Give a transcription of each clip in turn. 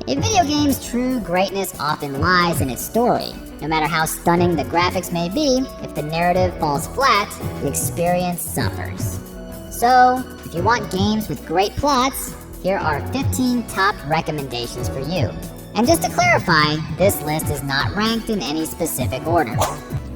In video games, true greatness often lies in its story. No matter how stunning the graphics may be, if the narrative falls flat, the experience suffers. So, if you want games with great plots, here are 15 top recommendations for you. And just to clarify, this list is not ranked in any specific order.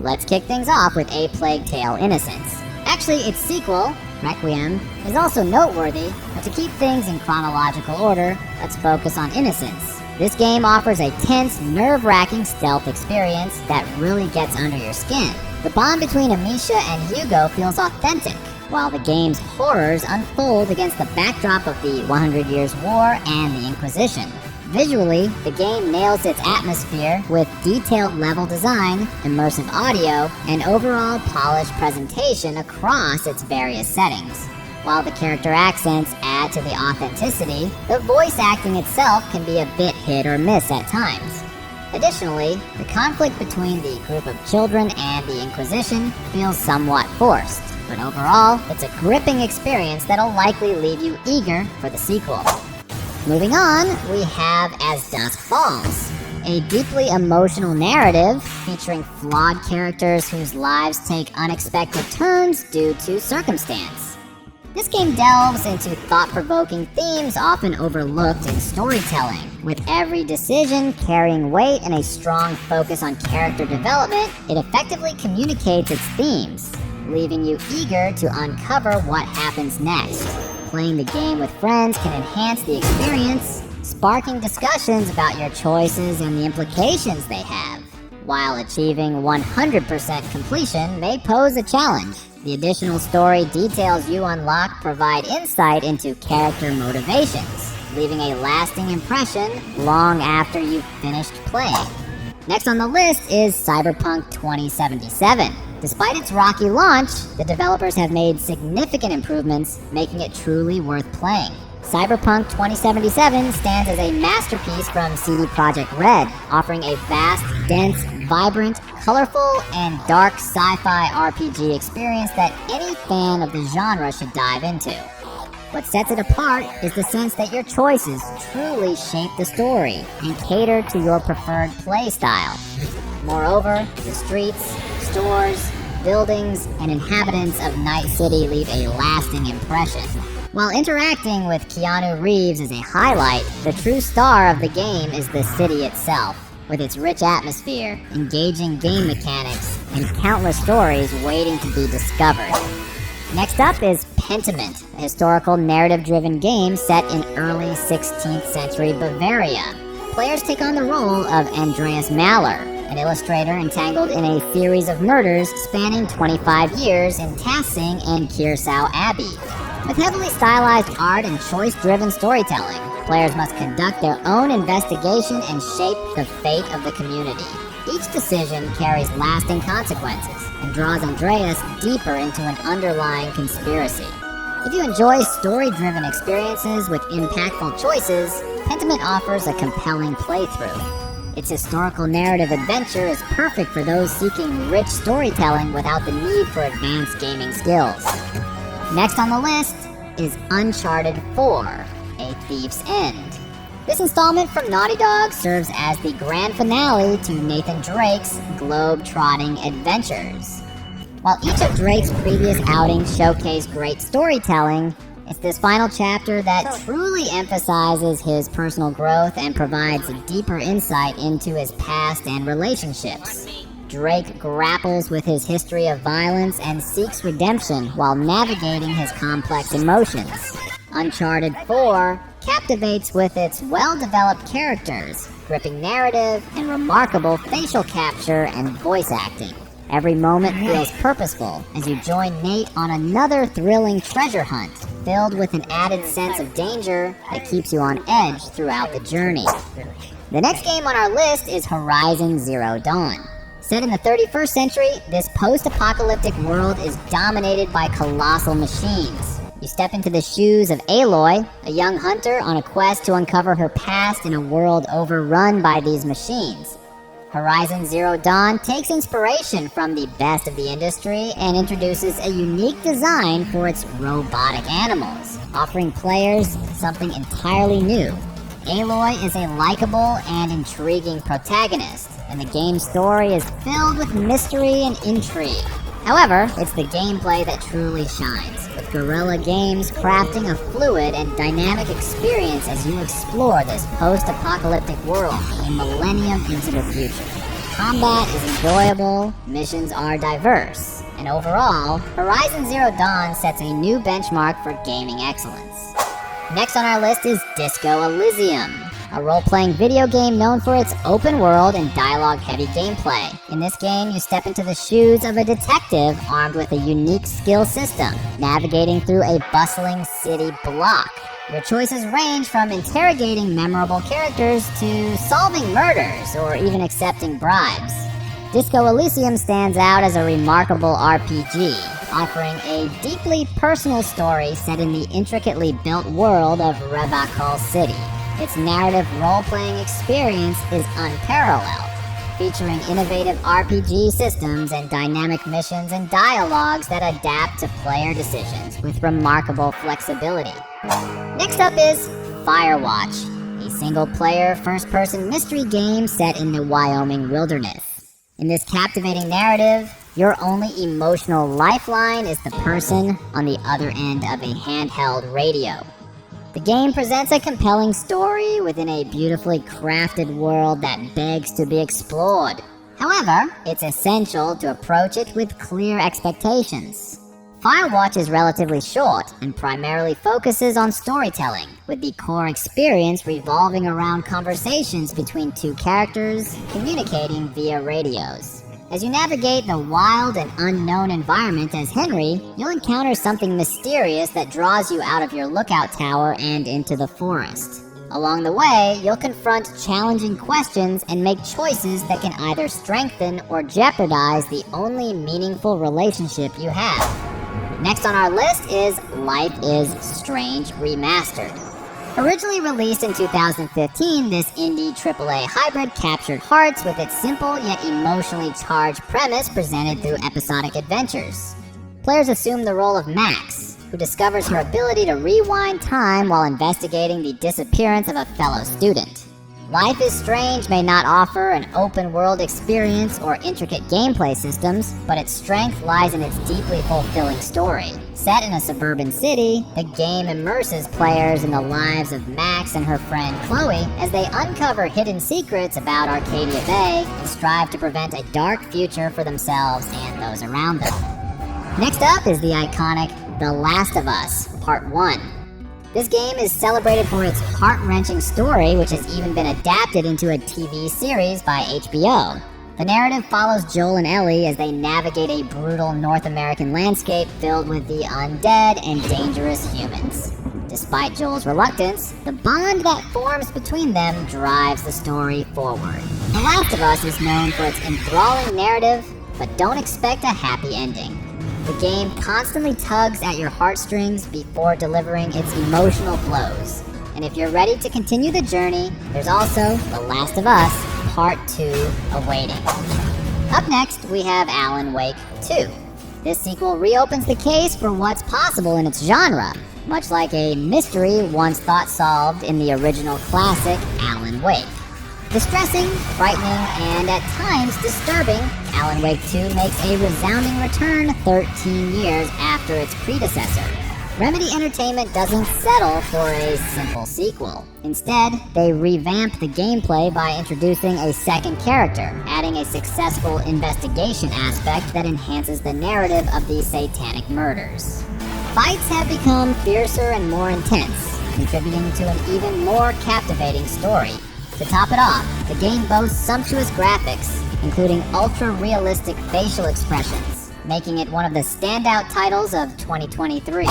Let's kick things off with A Plague Tale: Innocence. Actually, its sequel, Requiem, is also noteworthy, but to keep things in chronological order, let's focus on Innocence. This game offers a tense, nerve-wracking stealth experience that really gets under your skin. The bond between Amisha and Hugo feels authentic, while the game's horrors unfold against the backdrop of the 100 Years' War and the Inquisition. Visually, the game nails its atmosphere with detailed level design, immersive audio, and overall polished presentation across its various settings. While the character accents add to the authenticity, the voice acting itself can be a bit hit or miss at times. Additionally, the conflict between the group of children and the Inquisition feels somewhat forced, but overall, it's a gripping experience that'll likely leave you eager for the sequel. Moving on, we have As Dusk Falls, a deeply emotional narrative featuring flawed characters whose lives take unexpected turns due to circumstance. This game delves into thought-provoking themes often overlooked in storytelling. With every decision carrying weight and a strong focus on character development, it effectively communicates its themes, leaving you eager to uncover what happens next. Playing the game with friends can enhance the experience, sparking discussions about your choices and the implications they have. While achieving 100% completion may pose a challenge, the additional story details you unlock provide insight into character motivations, leaving a lasting impression long after you've finished playing. Next on the list is Cyberpunk 2077. Despite its rocky launch, the developers have made significant improvements, making it truly worth playing. Cyberpunk 2077 stands as a masterpiece from CD Projekt Red, offering a vast, dense, vibrant, colorful, and dark sci-fi RPG experience that any fan of the genre should dive into. What sets it apart is the sense that your choices truly shape the story and cater to your preferred play style. Moreover, the streets, stores, buildings, and inhabitants of Night City leave a lasting impression. While interacting with Keanu Reeves is a highlight, the true star of the game is the city itself, with its rich atmosphere, engaging game mechanics, and countless stories waiting to be discovered. Next up is Pentiment, a historical narrative-driven game set in early 16th century Bavaria. Players take on the role of Andreas Mahler, an illustrator entangled in a series of murders spanning 25 years in Tassing and Kearsau Abbey. With heavily stylized art and choice-driven storytelling, players must conduct their own investigation and shape the fate of the community. Each decision carries lasting consequences and draws Andreas deeper into an underlying conspiracy. If you enjoy story-driven experiences with impactful choices, Pentiment offers a compelling playthrough. Its historical narrative adventure is perfect for those seeking rich storytelling without the need for advanced gaming skills. Next on the list is Uncharted 4, A Thief's End. This installment from Naughty Dog serves as the grand finale to Nathan Drake's globe-trotting adventures. While each of Drake's previous outings showcased great storytelling, it's this final chapter that truly emphasizes his personal growth and provides a deeper insight into his past and relationships. Drake grapples with his history of violence and seeks redemption while navigating his complex emotions. Uncharted 4 captivates with its well-developed characters, gripping narrative, and remarkable facial capture and voice acting. Every moment feels purposeful as you join Nate on another thrilling treasure hunt, filled with an added sense of danger that keeps you on edge throughout the journey. The next game on our list is Horizon Zero Dawn. Set in the 31st century, this post-apocalyptic world is dominated by colossal machines. You step into the shoes of Aloy, a young hunter on a quest to uncover her past in a world overrun by these machines. Horizon Zero Dawn takes inspiration from the best of the industry and introduces a unique design for its robotic animals, offering players something entirely new. Aloy is a likable and intriguing protagonist, and the game's story is filled with mystery and intrigue. However, it's the gameplay that truly shines, with Guerrilla Games crafting a fluid and dynamic experience as you explore this post-apocalyptic world a millennium into the future. Combat is enjoyable, missions are diverse, and overall, Horizon Zero Dawn sets a new benchmark for gaming excellence. Next on our list is Disco Elysium, a role-playing video game known for its open world and dialogue-heavy gameplay. In this game, you step into the shoes of a detective armed with a unique skill system, navigating through a bustling city block. Your choices range from interrogating memorable characters to solving murders or even accepting bribes. Disco Elysium stands out as a remarkable RPG, offering a deeply personal story set in the intricately built world of Revachol City. Its narrative role-playing experience is unparalleled, featuring innovative RPG systems and dynamic missions and dialogues that adapt to player decisions with remarkable flexibility. Next up is Firewatch, a single-player, first-person mystery game set in the Wyoming wilderness. In this captivating narrative, your only emotional lifeline is the person on the other end of a handheld radio. The game presents a compelling story within a beautifully crafted world that begs to be explored. However, it's essential to approach it with clear expectations. Firewatch is relatively short and primarily focuses on storytelling, with the core experience revolving around conversations between two characters communicating via radios. As you navigate the wild and unknown environment as Henry, you'll encounter something mysterious that draws you out of your lookout tower and into the forest. Along the way, you'll confront challenging questions and make choices that can either strengthen or jeopardize the only meaningful relationship you have. Next on our list is Life is Strange Remastered. Originally released in 2015, this indie AAA hybrid captured hearts with its simple yet emotionally charged premise presented through episodic adventures. Players assume the role of Max, who discovers her ability to rewind time while investigating the disappearance of a fellow student. Life is Strange may not offer an open-world experience or intricate gameplay systems, but its strength lies in its deeply fulfilling story. Set in a suburban city, the game immerses players in the lives of Max and her friend Chloe as they uncover hidden secrets about Arcadia Bay and strive to prevent a dark future for themselves and those around them. Next up is the iconic The Last of Us, Part 1. This game is celebrated for its heart-wrenching story, which has even been adapted into a TV series by HBO. The narrative follows Joel and Ellie as they navigate a brutal North American landscape filled with the undead and dangerous humans. Despite Joel's reluctance, the bond that forms between them drives the story forward. The Last of Us is known for its enthralling narrative, but don't expect a happy ending. The game constantly tugs at your heartstrings before delivering its emotional blows. And if you're ready to continue the journey, there's also The Last of Us Part 2 awaiting. Up next, we have Alan Wake 2. This sequel reopens the case for what's possible in its genre, much like a mystery once thought solved in the original classic Alan Wake. Distressing, frightening, and at times disturbing, Alan Wake 2 makes a resounding return 13 years after its predecessor. Remedy Entertainment doesn't settle for a simple sequel. Instead, they revamp the gameplay by introducing a second character, adding a successful investigation aspect that enhances the narrative of the satanic murders. Fights have become fiercer and more intense, contributing to an even more captivating story. To top it off, the game boasts sumptuous graphics, including ultra-realistic facial expressions, making it one of the standout titles of 2023.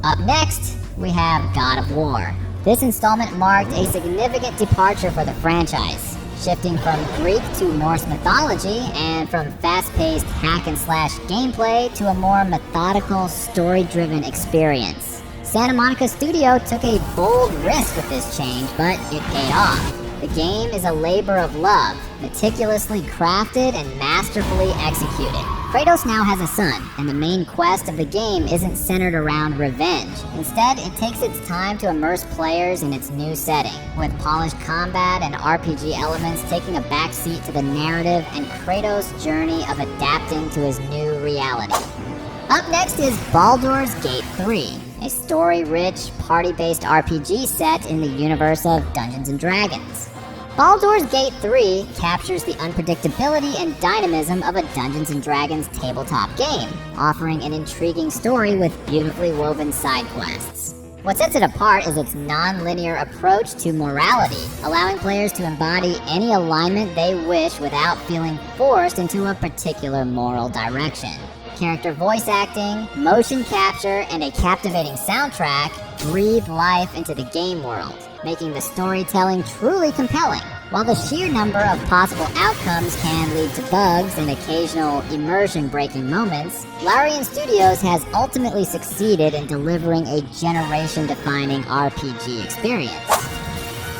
Up next, we have God of War. This installment marked a significant departure for the franchise, shifting from Greek to Norse mythology and from fast-paced hack-and-slash gameplay to a more methodical, story-driven experience. Santa Monica Studio took a bold risk with this change, but it paid off. The game is a labor of love, meticulously crafted and masterfully executed, Kratos now has a son, and the main quest of the game isn't centered around revenge. Instead, it takes its time to immerse players in its new setting, with polished combat and RPG elements taking a backseat to the narrative and Kratos' journey of adapting to his new reality. Up next is Baldur's Gate 3, a story-rich, party-based RPG set in the universe of Dungeons & Dragons. Baldur's Gate 3 captures the unpredictability and dynamism of a Dungeons & Dragons tabletop game, offering an intriguing story with beautifully woven side quests. What sets it apart is its non-linear approach to morality, allowing players to embody any alignment they wish without feeling forced into a particular moral direction. Character voice acting, motion capture, and a captivating soundtrack breathe life into the game world, making the storytelling truly compelling. While the sheer number of possible outcomes can lead to bugs and occasional immersion-breaking moments, Larian Studios has ultimately succeeded in delivering a generation-defining RPG experience.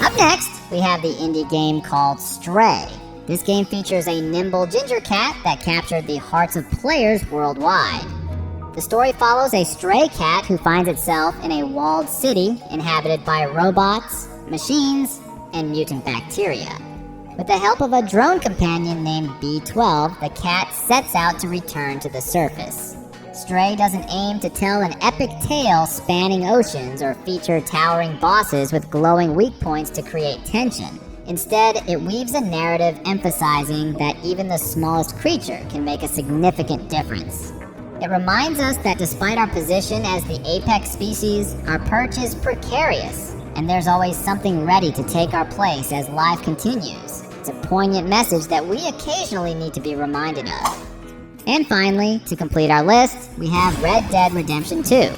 Up next, we have the indie game called Stray. This game features a nimble ginger cat that captured the hearts of players worldwide. The story follows a stray cat who finds itself in a walled city inhabited by robots, machines, and mutant bacteria. With the help of a drone companion named B12, the cat sets out to return to the surface. Stray doesn't aim to tell an epic tale spanning oceans or feature towering bosses with glowing weak points to create tension. Instead, it weaves a narrative emphasizing that even the smallest creature can make a significant difference. It reminds us that despite our position as the apex species, our perch is precarious, and there's always something ready to take our place as life continues. It's a poignant message that we occasionally need to be reminded of. And finally, to complete our list, we have Red Dead Redemption 2.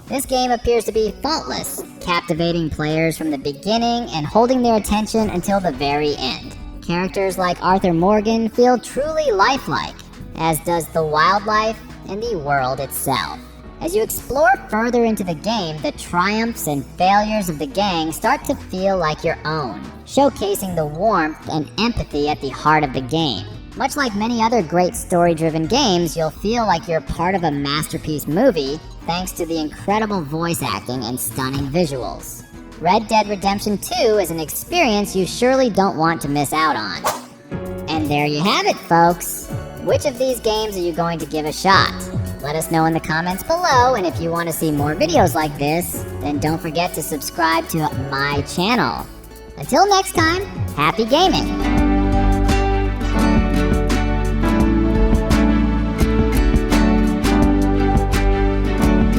This game appears to be faultless, captivating players from the beginning and holding their attention until the very end. Characters like Arthur Morgan feel truly lifelike, as does the wildlife and the world itself. As you explore further into the game, the triumphs and failures of the gang start to feel like your own, showcasing the warmth and empathy at the heart of the game. Much like many other great story-driven games, you'll feel like you're part of a masterpiece movie thanks to the incredible voice acting and stunning visuals. Red Dead Redemption 2 is an experience you surely don't want to miss out on. And there you have it, folks. Which of these games are you going to give a shot? Let us know in the comments below, and if you want to see more videos like this, then don't forget to subscribe to my channel. Until next time, happy gaming!